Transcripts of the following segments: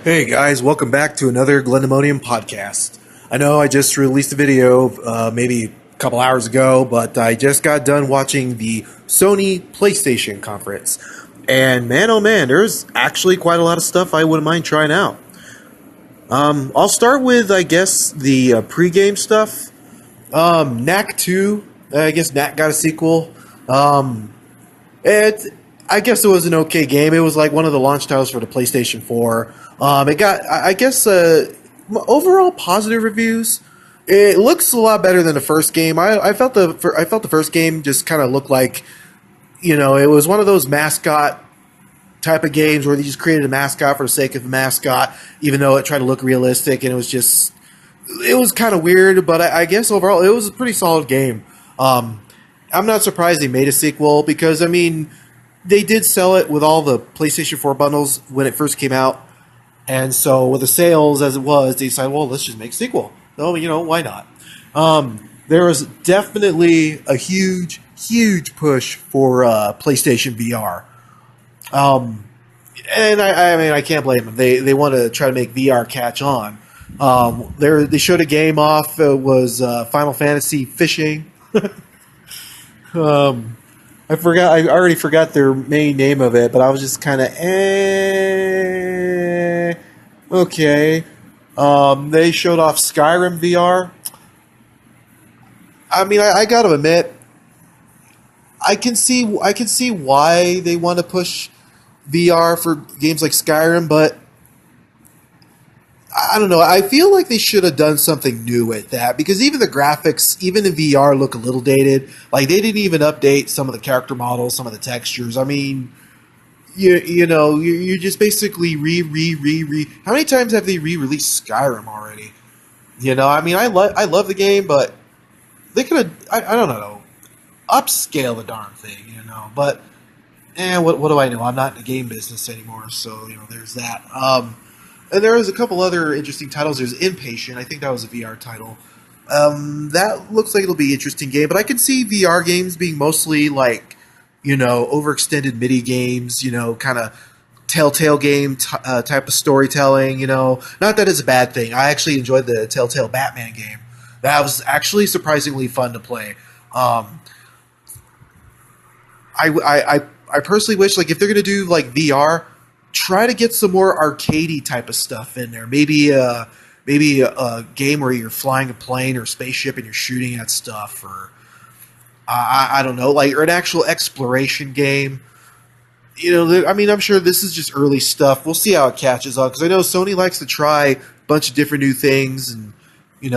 Hey guys, welcome back to another Glendemonium podcast. I know I just released a video maybe a couple hours ago, but I just got done watching the Sony Playstation conference. And man, oh man, there's actually quite a lot of stuff I wouldn't mind trying out. I'll start with, I guess, the pregame stuff. Knack 2, I guess Knack got a sequel. I guess it was an okay game. It was like one of the launch titles for the PlayStation 4. It got, I guess, overall positive reviews. It looks a lot better than the first game. I felt the first game just kind of looked like, it was one of those mascot type of games where they just created a mascot for the sake of a mascot, even though it tried to look realistic, and it was kind of weird. But I guess overall, it was a pretty solid game. I'm not surprised they made a sequel because, I mean, they did sell it with all the PlayStation 4 bundles when it first came out. And so with the sales as it was, they decided, well, let's just make a sequel. No, why not? There was definitely a huge, huge push for PlayStation VR. And I mean, I can't blame them. They want to try to make VR catch on. They showed a game off. It was Final Fantasy Fishing. I forgot. I already forgot their main name of it, but I was just kind of okay. They showed off Skyrim VR. I mean, I got to admit, I can see why they want to push VR for games like Skyrim, but I don't know. I feel like they should have done something new with that because even the graphics, even in VR, look a little dated. Like they didn't even update some of the character models, some of the textures. I mean, you just basically re. How many times have they re-released Skyrim already? I mean, I love the game, but they could have. I don't know, upscale the darn thing. But what do I know? I'm not in the game business anymore, so there's that. And there was a couple other interesting titles. There's Inpatient. I think that was a VR title. That looks like it'll be an interesting game. But I can see VR games being mostly like, overextended MIDI games, kind of Telltale game type of storytelling, Not that it's a bad thing. I actually enjoyed the Telltale Batman game. That was actually surprisingly fun to play. I personally wish, like, if they're going to do, like, VR, try to get some more arcadey type of stuff in there. Maybe a game where you're flying a plane or a spaceship and you're shooting at stuff, or I don't know, like, or an actual exploration game. I mean, I'm sure this is just early stuff. We'll see how it catches on because I know Sony likes to try a bunch of different new things, and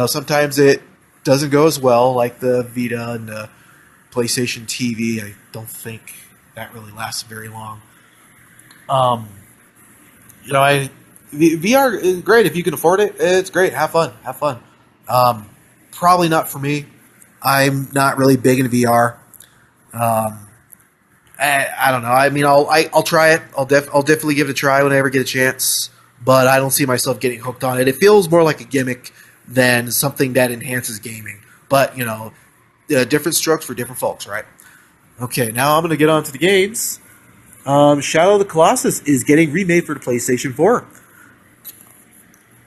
sometimes it doesn't go as well, like the Vita and the PlayStation TV. I don't think that really lasts very long. VR is great if you can afford it. It's great. Have fun. Probably not for me. I'm not really big into VR. I don't know. I mean, I'll try it. I'll definitely give it a try when I ever get a chance. But I don't see myself getting hooked on it. It feels more like a gimmick than something that enhances gaming. But different strokes for different folks, right? Okay, now I'm going to get on to the games. Shadow of the Colossus is getting remade for the PlayStation 4.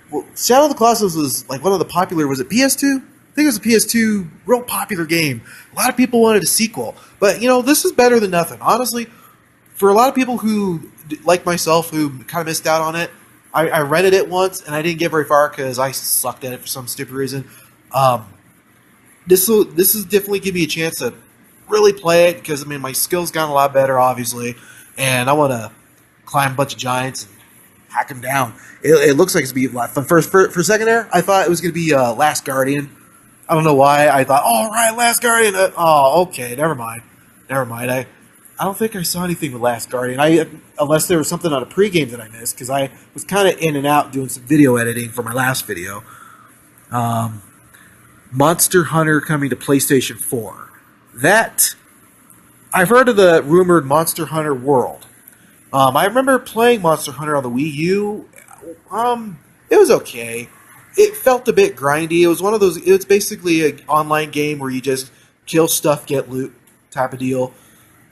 Well, Shadow of the Colossus was like one of the popular, was it PS2? I think it was a PS2 real popular game. A lot of people wanted a sequel. But, this is better than nothing. Honestly, for a lot of people who, like myself, who kind of missed out on it, I rented it once and I didn't get very far because I sucked at it for some stupid reason. This is definitely give me a chance to really play it because, I mean, my skills gotten a lot better, obviously. And I want to climb a bunch of giants and hack them down. It looks like it's going to be a lot of fun. For a second there, I thought it was going to be Last Guardian. I don't know why. I thought, all right, Last Guardian. Okay, never mind. I don't think I saw anything with Last Guardian. Unless there was something on a pregame that I missed, because I was kind of in and out doing some video editing for my last video. Monster Hunter coming to PlayStation 4. I've heard of the rumored Monster Hunter World. I remember playing Monster Hunter on the Wii U. It was okay. It felt a bit grindy. It was one of those. It's basically an online game where you just kill stuff, get loot type of deal.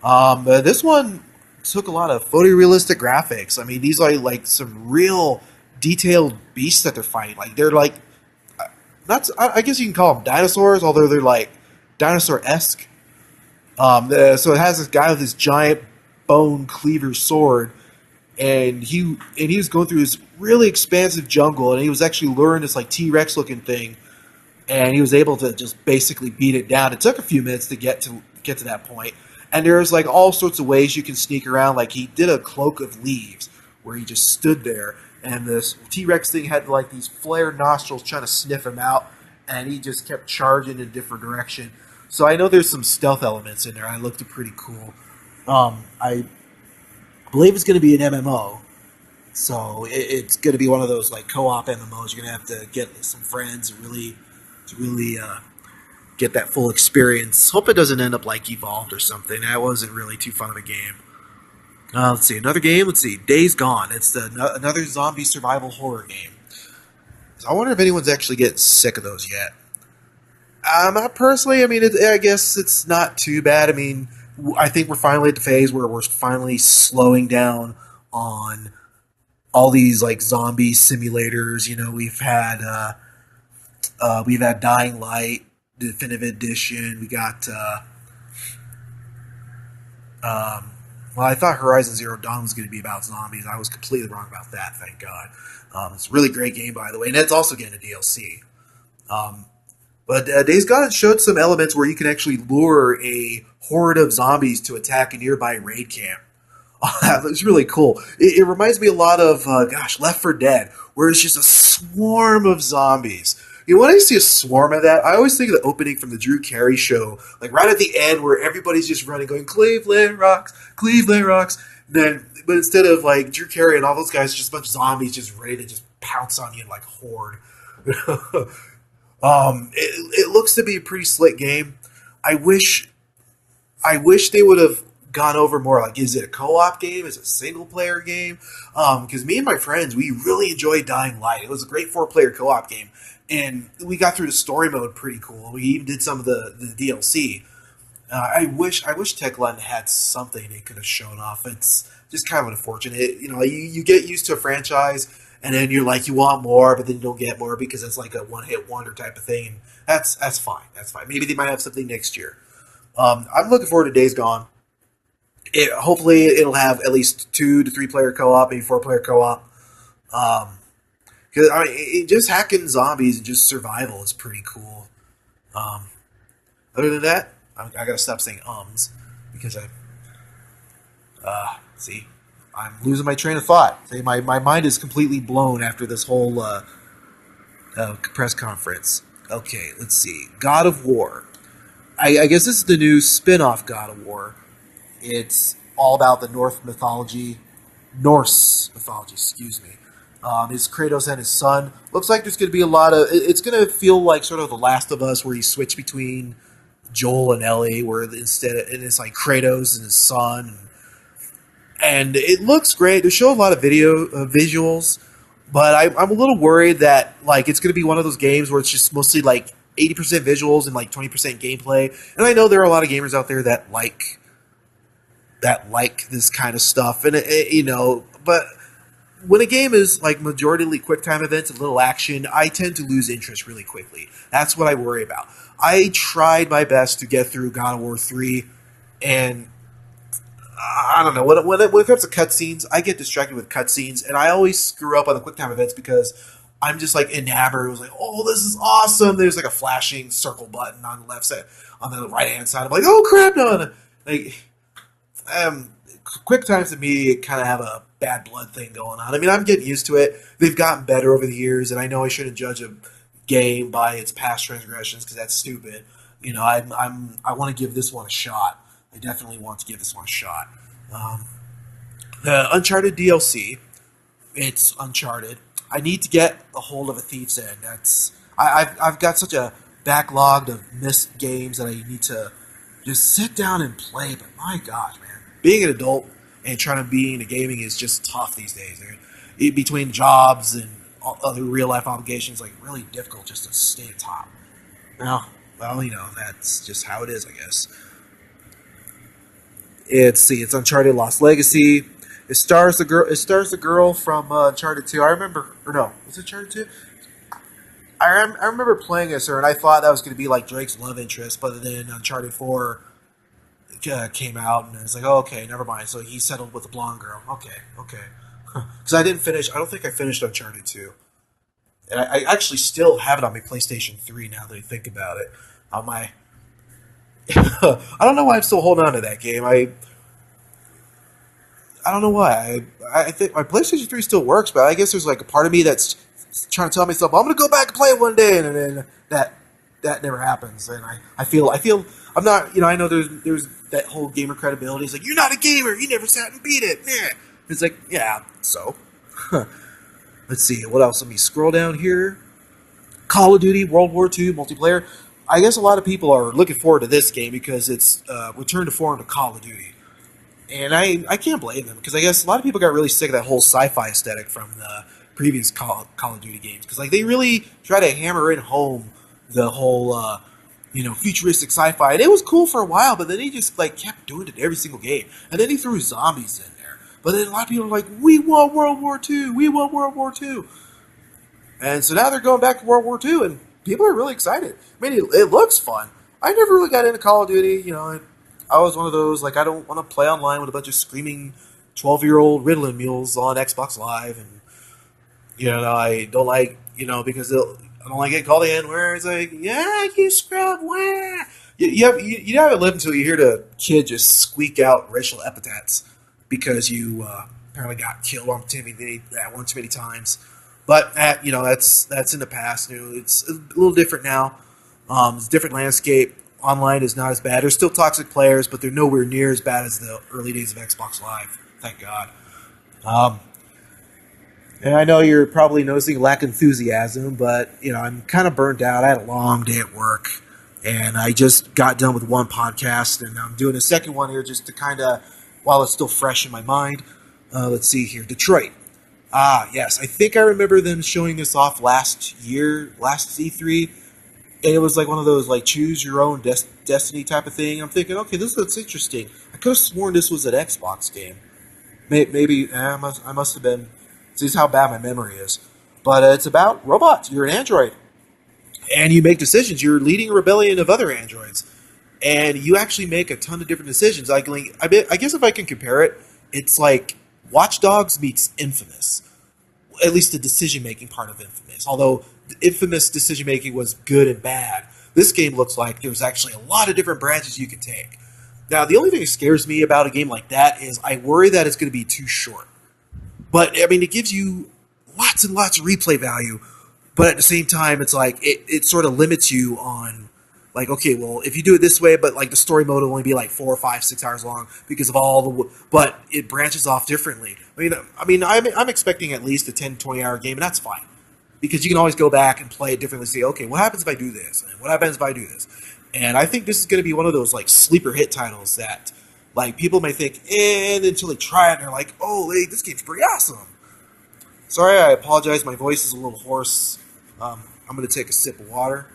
But this one took a lot of photorealistic graphics. I mean, these are like some real detailed beasts that they're fighting. Like they're like not. I guess you can call them dinosaurs, although they're like dinosaur-esque. So it has this guy with this giant bone cleaver sword, and he was going through this really expansive jungle, and he was actually luring this like T-Rex looking thing, and he was able to just basically beat it down. It took a few minutes to get to that point, and there's like all sorts of ways you can sneak around. Like he did a cloak of leaves where he just stood there, and this T-Rex thing had like these flared nostrils trying to sniff him out, and he just kept charging in a different direction. So I know there's some stealth elements in there. I looked pretty cool. I believe it's going to be an MMO, so it's going to be one of those like co-op MMOs. You're going to have to get some friends and really get that full experience. Hope it doesn't end up like Evolved or something. That wasn't really too fun of a game. Let's see, another game. Let's see, Days Gone. It's another zombie survival horror game. So I wonder if anyone's actually getting sick of those yet. Not personally. I mean, I guess it's not too bad. I mean, I think we're finally at the phase where we're finally slowing down on all these like zombie simulators. You know, we've had Dying Light Definitive Edition. We got well, I thought Horizon Zero Dawn was going to be about zombies. I was completely wrong about that. Thank God. It's a really great game, by the way, and it's also getting a DLC. But Days Gone showed some elements where you can actually lure a horde of zombies to attack a nearby raid camp. That was really cool. It reminds me a lot of, Left 4 Dead, where it's just a swarm of zombies. You know, when I see a swarm of that, I always think of the opening from the Drew Carey show, like right at the end where everybody's just running, going, Cleveland rocks, Cleveland rocks. But instead of like Drew Carey and all those guys, just a bunch of zombies just ready to just pounce on you like a horde. It looks to be a pretty slick game. I wish they would have gone over more. Like, is it a co-op game? Is it a single-player game? Because me and my friends, we really enjoyed Dying Light. It was a great 4-player co-op game, and we got through the story mode pretty cool. We even did some of the DLC. I wish Techland had something they could have shown off. It's just kind of unfortunate. You know, you get used to a franchise, and then you're like, you want more, but then you don't get more because it's like a one-hit wonder type of thing. That's fine. That's fine. Maybe they might have something next year. I'm looking forward to Days Gone. Hopefully, it'll have at least 2 to 3 player co-op, maybe 4-player co-op. Because just hacking zombies and just survival is pretty cool. Other than that, I gotta stop saying because I'm losing my train of thought. My mind is completely blown after this whole press conference. Okay, let's see. God of War. I guess this is the new spin-off God of War. It's all about the Norse mythology, excuse me. It's Kratos and his son. Looks like there's going to be a lot of... It's going to feel like sort of The Last of Us, where you switch between Joel and Ellie, where it's like Kratos and his son. And it looks great. They show a lot of visuals, but I'm a little worried that like it's going to be one of those games where it's just mostly like 80% visuals and like 20% gameplay. And I know there are a lot of gamers out there that like this kind of stuff, and but when a game is like majority quick time events and little action, I tend to lose interest really quickly. That's what I worry about. I tried my best to get through God of War 3, and I don't know, when it comes to cutscenes, I get distracted with cutscenes, and I always screw up on the quick time events because I'm just like enamored. It was like, oh, this is awesome. There's like a flashing circle button on the left side, on the right hand side. I'm like, oh crap, no. Like, quick times to me kind of have a bad blood thing going on. I mean, I'm getting used to it. They've gotten better over the years, and I know I shouldn't judge a game by its past transgressions because that's stupid. You know, I want to give this one a shot. I definitely want to give this one a shot. The Uncharted DLC. It's Uncharted. I need to get a hold of a Thief's End. I've got such a backlog of missed games that I need to just sit down and play. But my gosh, man, being an adult and trying to be into gaming is just tough these days. Between jobs and other real life obligations, like really difficult just to stay on top. Well, that's just how it is, I guess. It's Uncharted Lost Legacy. It stars the girl. It stars the girl from Uncharted 2. I remember, or no, was it Uncharted 2? I remember playing as her, and I thought that was going to be like Drake's love interest, but then Uncharted 4 came out, and I was like, oh, okay, never mind. So he settled with a blonde girl. Okay, okay. Because I didn't finish. I don't think I finished Uncharted 2. And I actually still have it on my PlayStation 3 now that I think about it. On my, I don't know why I'm still holding on to that game. I don't know why. I think my PlayStation 3 still works, but I guess there's like a part of me that's trying to tell myself I'm going to go back and play it one day, and then that never happens. And I feel I'm not. I know there's that whole gamer credibility. It's like you're not a gamer. You never sat and beat it. Yeah. It's like yeah. So let's see what else. Let me scroll down here. Call of Duty World War II multiplayer. I guess a lot of people are looking forward to this game because it's return to form to Call of Duty. And I can't blame them because I guess a lot of people got really sick of that whole sci-fi aesthetic from the previous Call of Duty games because like they really try to hammer in home the whole futuristic sci-fi and it was cool for a while, but then they just like kept doing it every single game, and then he threw zombies in there. But then a lot of people are like, we won World War II, we won World War II, and so now they're going back to World War II, and people are really excited. I mean, it looks fun. I never really got into Call of Duty. I was one of those, like, I don't want to play online with a bunch of screaming 12-year-old Ritalin mules on Xbox Live. And, I don't like, because I don't like it called the N where it's like, yeah, you scrub, where? You haven't lived until you hear the kid just squeak out racial epithets because you apparently got killed one too many times. But that's in the past. It's a little different now. It's a different landscape. Online is not as bad. There's still toxic players, but they're nowhere near as bad as the early days of Xbox Live. Thank God. Um, and I know you're probably noticing lack of enthusiasm, but I'm kind of burnt out. I had a long day at work, and I just got done with one podcast, and I'm doing a second one here just to kind of, while it's still fresh in my mind. Let's see here, Detroit. Ah, yes, I think I remember them showing this off last year, last E3, and it was like one of those like choose your own destiny type of thing. I'm thinking, okay, this looks interesting. I could have sworn this was an Xbox game. Maybe I must have been. See how bad my memory is. But it's about robots. You're an android, and you make decisions. You're leading a rebellion of other androids, and you actually make a ton of different decisions. I guess if I can compare it, it's like Watch Dogs meets Infamous. At least the decision making part of Infamous. Although Infamous decision making was good and bad, this game looks like there's actually a lot of different branches you can take. Now, the only thing that scares me about a game like that is I worry that it's going to be too short. But I mean, it gives you lots and lots of replay value, but at the same time, it's like it sort of limits you on like, okay, well, if you do it this way, but like the story mode will only be like 4 or 5, 6 hours long because of all but it branches off differently. I'm expecting at least a 10, 20 hour game, and that's fine because you can always go back and play it differently. And say, okay, what happens if I do this? And what happens if I do this? And I think this is going to be one of those like sleeper hit titles that like people may think, and until they try it, and they're like, oh, hey, this game's pretty awesome. Sorry, I apologize. My voice is a little hoarse. I'm going to take a sip of water.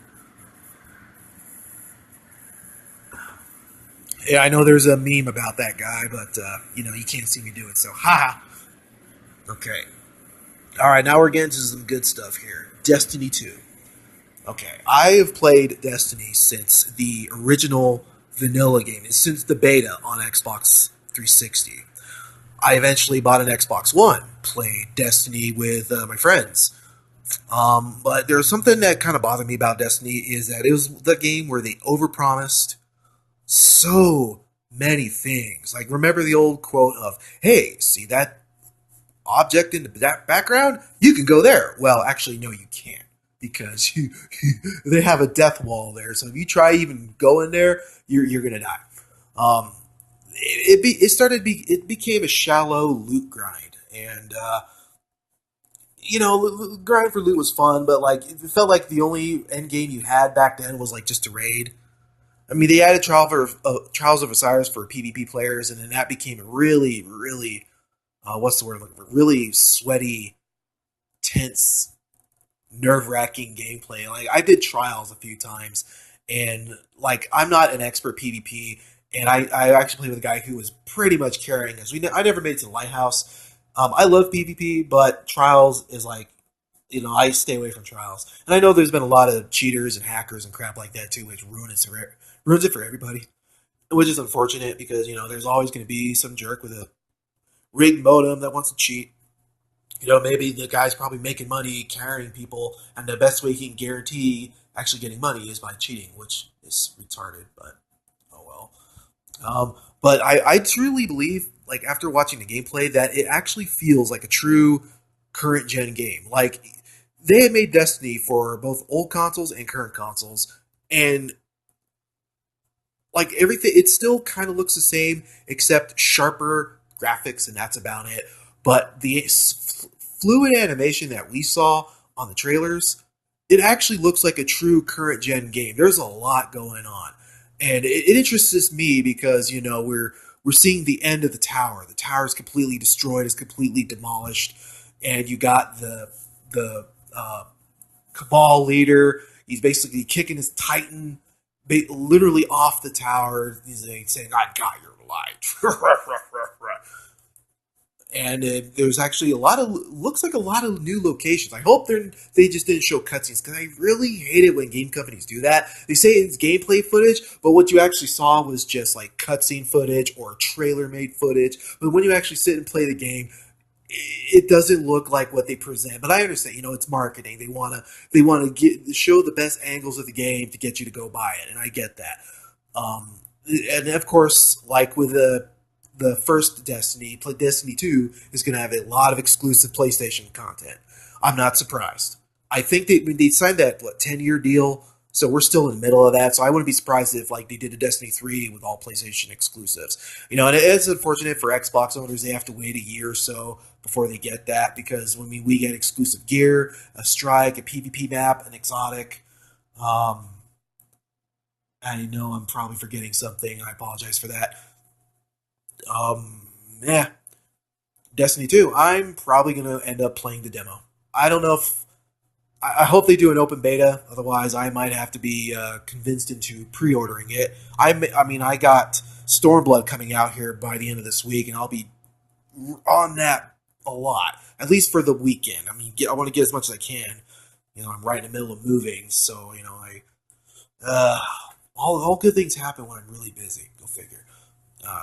Yeah, I know there's a meme about that guy, but you can't see me do it. So, haha. Okay. All right, now we're getting to some good stuff here. Destiny 2. Okay, I have played Destiny since the original vanilla game, since the beta on Xbox 360. I eventually bought an Xbox One, played Destiny with my friends. But there's something that kind of bothered me about Destiny is that it was the game where they overpromised so many things. Like, remember the old quote of, hey, see that object in the background? You can go there. Well, actually, no, you can't. Because they have a death wall there. So if you try even going there, you're going to die. It became a shallow loot grind. And, grind for loot was fun, but like it felt like the only end game you had back then was like just a raid. I mean, they added Trials of Osiris for PvP players, and then that became a really, really, what's the word I'm looking for? Really sweaty, tense, nerve-wracking gameplay. Like, I did Trials a few times, and like I'm not an expert PvP, and I actually played with a guy who was pretty much carrying us. I never made it to the lighthouse. I love PvP, but trials is like, I stay away from trials. And I know there's been a lot of cheaters and hackers and crap like that too, which ruins it for everybody, which is unfortunate because there's always going to be some jerk with a rigged modem that wants to cheat. Maybe the guy's probably making money carrying people, and the best way he can guarantee actually getting money is by cheating, which is retarded. But oh well. But I truly believe, like after watching the gameplay, that it actually feels like a true current gen game. Like they had made Destiny for both old consoles and current consoles, and like everything, it still kind of looks the same except sharper graphics, and that's about it. But the fluid animation that we saw on the trailers, it actually looks like a true current gen game. There's a lot going on, and it interests me because we're seeing the end of the tower. The tower is completely destroyed, is completely demolished, and you got the cabal leader. He's basically kicking his titan literally off the tower. He's saying, "I got your light." And there's actually looks like a lot of new locations. I hope they just didn't show cutscenes, because I really hate it when game companies do that. They say it's gameplay footage, but what you actually saw was just like cutscene footage or trailer made footage. But when you actually sit and play the game, it doesn't look like what they present. But I understand, it's marketing. They want to show the best angles of the game to get you to go buy it, and I get that. And of course, like with the first Destiny, Destiny 2 is going to have a lot of exclusive PlayStation content. I'm not surprised. I think they signed that 10-year deal, so we're still in the middle of that. So I wouldn't be surprised if like they did a Destiny 3 with all PlayStation exclusives. And it's unfortunate for Xbox owners; they have to wait a year or so before they get that, because we get exclusive gear, a strike, a PvP map, an exotic. Um, I know I'm probably forgetting something. I apologize for that. Yeah, Destiny 2. I'm probably gonna end up playing the demo. I don't know if I hope they do an open beta. Otherwise, I might have to be convinced into pre-ordering it. I got Stormblood coming out here by the end of this week, and I'll be on that a lot, at least for the weekend. I want to get as much as I can. I'm right in the middle of moving, so uh, all good things happen when I'm really busy. Go figure.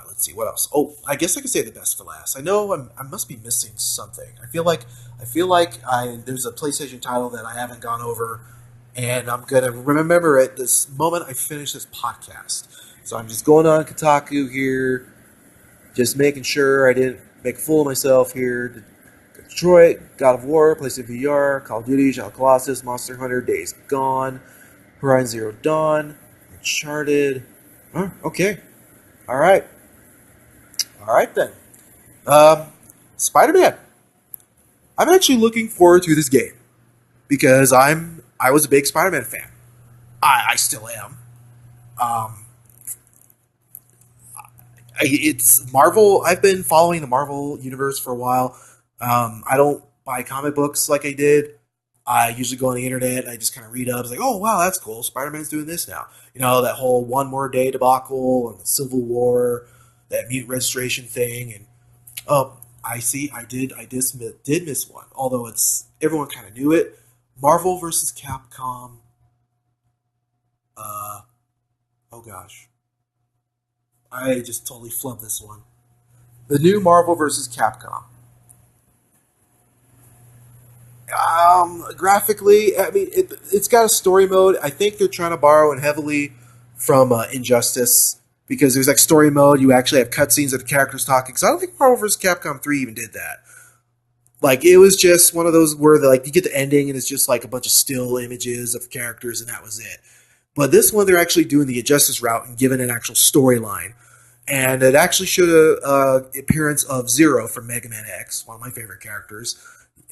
Let's see what else. Oh, I guess I could say the best for last. I know I must be missing something. I feel like there's a PlayStation title that I haven't gone over, and I'm gonna remember at this moment I finish this podcast. So I'm just going on Kotaku here, just making sure I didn't make a fool of myself here. Detroit, God of War, PlayStation VR, Call of Duty, Shadow of the Colossus, Monster Hunter, Days Gone, Horizon Zero Dawn, Uncharted. Oh, okay. All right. All right then. Um, Spider-Man. I'm actually looking forward to this game because I was a big Spider-Man fan. I still am. Um, it's Marvel. I've been following the Marvel universe for a while. I don't buy comic books like I did. I usually go on the internet and I just kind of read up. It's like, oh wow, that's cool. Spider-Man's doing this now. That whole One More Day debacle and the Civil War, that mutant registration thing, and I see. Did miss one. Although everyone kind of knew it. Marvel versus Capcom. Uh, oh gosh, I just totally flubbed this one. The new Marvel versus Capcom. Graphically, it's got a story mode. I think they're trying to borrow it heavily from Injustice, because there's like story mode. You actually have cutscenes of the characters talking. Because I don't think Marvel vs. Capcom 3 even did that. Like it was just one of those where you get the ending and it's just like a bunch of still images of characters, and that was it. But this one, they're actually doing the Injustice route and giving an actual storyline. And it actually showed a appearance of Zero from Mega Man X, one of my favorite characters.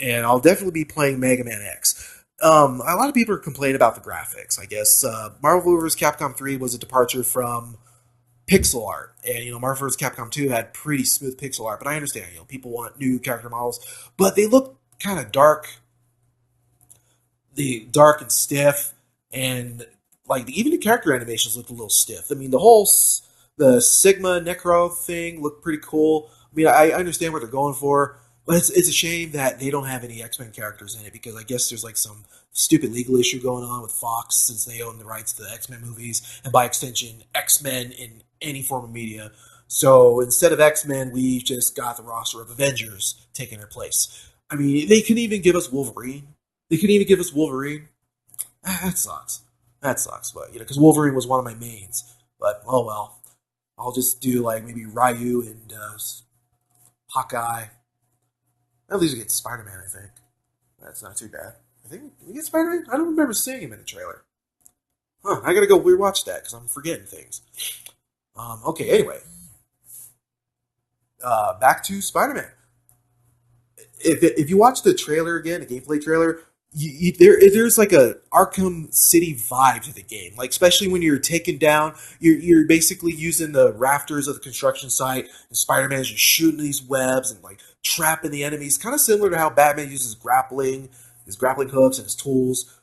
And I'll definitely be playing Mega Man X. A lot of people are complaining about the graphics. I guess Marvel vs. Capcom 3 was a departure from pixel art, and Marvel vs. Capcom 2 had pretty smooth pixel art. But I understand, people want new character models, but they look kind of dark, dark and stiff, and like even the character animations looked a little stiff. The whole The Sigma Necro thing looked pretty cool. I mean, I understand what they're going for, but it's a shame that they don't have any X-Men characters in it because I guess there's like some stupid legal issue going on with Fox since they own the rights to the X-Men movies and by extension X-Men in any form of media. So instead of X-Men, we just got the roster of Avengers taking their place. I mean, they couldn't even give us Wolverine. They couldn't even give us Wolverine. That sucks. That sucks. But because Wolverine was one of my mains. But oh well. I'll just do like maybe Ryu and Hawkeye. At least we get Spider-Man, I think. That's not too bad. I think we get Spider-Man. I don't remember seeing him in the trailer. Huh? I gotta go rewatch that because I'm forgetting things. Okay. Anyway, back to Spider-Man. If you watch the trailer again, the gameplay trailer, there's like a Arkham City vibe to the game. Like especially when you're taken down, you're basically using the rafters of the construction site, and Spider-Man is just shooting these webs and like trapping the enemies. Kind of similar to how Batman uses his grappling hooks and his tools.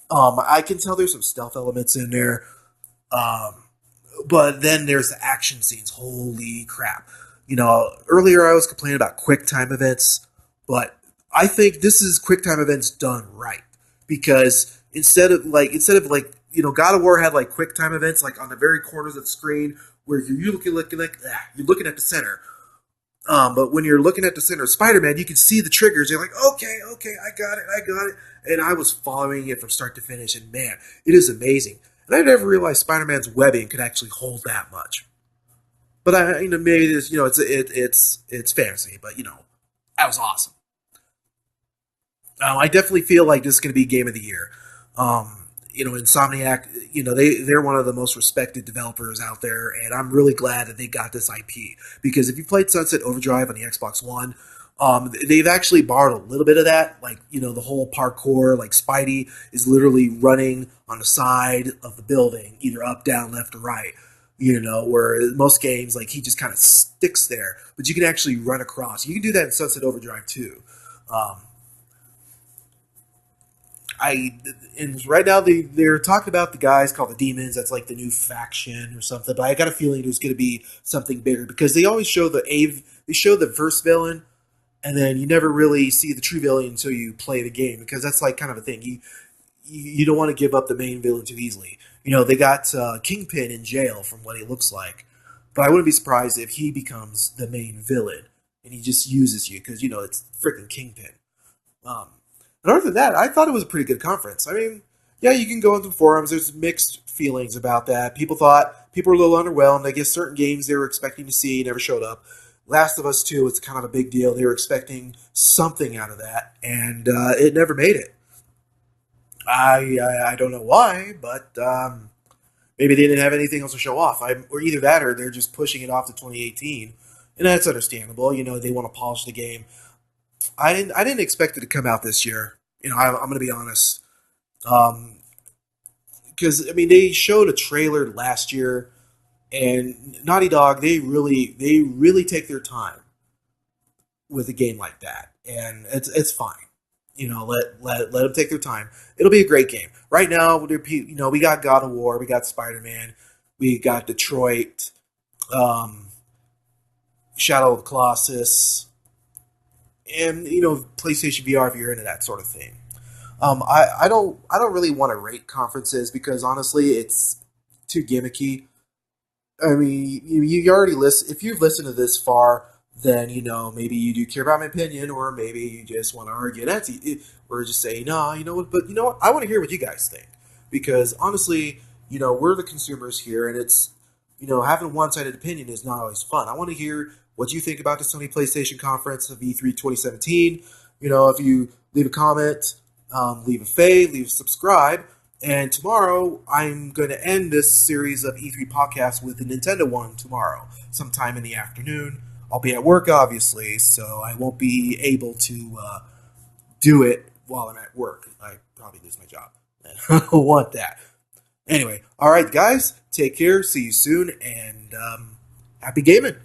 I can tell there's some stealth elements in there. Um, but then there's the action scenes. Holy crap. Earlier I was complaining about quick time events, but I think this is quick time events done right because God of War had like quick time events like on the very corners of the screen where you're looking at the center. But when you're looking at the center of Spider-Man, you can see the triggers. You're like, okay, I got it. And I was following it from start to finish, and man, it is amazing. And I never realized Spider-Man's webbing could actually hold that much. But maybe this, it's fantasy, but that was awesome. I definitely feel like this is going to be game of the year. Insomniac, they're one of the most respected developers out there, and I'm really glad that they got this IP because if you played Sunset Overdrive on the Xbox One, they've actually borrowed a little bit of that. Like the whole parkour, like Spidey is literally running on the side of the building, either up, down, left, or right. Where most games like he just kind of sticks there, but you can actually run across. You can do that in Sunset Overdrive too. Um, and right now they're talking about the guys called the Demons. That's like the new faction or something. But I got a feeling there's going to be something bigger because they always show they show the first villain, and then you never really see the true villain until you play the game because that's like kind of a thing. You don't want to give up the main villain too easily. They got Kingpin in jail from what he looks like, but I wouldn't be surprised if he becomes the main villain and he just uses you because it's freaking Kingpin. Um, and other than that, I thought it was a pretty good conference. I mean, yeah, you can go into forums. There's mixed feelings about that. People were a little underwhelmed. I guess certain games they were expecting to see never showed up. Last of Us 2 was kind of a big deal. They were expecting something out of that, and it never made it. I don't know why, but maybe they didn't have anything else to show off. Or either that, or they're just pushing it off to 2018, and that's understandable. They want to polish the game. I didn't expect it to come out this year. I'm going to be honest, because I mean they showed a trailer last year, and Naughty Dog they really take their time with a game like that, and it's fine. Let them take their time. It'll be a great game. Right now, we got God of War, we got Spider Man, we got Detroit, um, Shadow of the Colossus, and PlayStation VR if you're into that sort of thing. I don't really want to rate conferences because honestly, it's too gimmicky. I mean, you already listen. If you've listened to this far, then maybe you do care about my opinion, or maybe you just want to argue. Or just say no. You know what? But you know what? I want to hear what you guys think because honestly, we're the consumers here, and it's having a one-sided opinion is not always fun. I want to hear what you think about the Sony PlayStation Conference of E3 2017. If you leave a comment, leave a fave, leave a subscribe. And tomorrow, I'm going to end this series of E3 podcasts with the Nintendo one tomorrow, sometime in the afternoon. I'll be at work, obviously, so I won't be able to do it while I'm at work. I probably lose my job. I don't want that. Anyway, all right, guys, take care. See you soon, and happy gaming.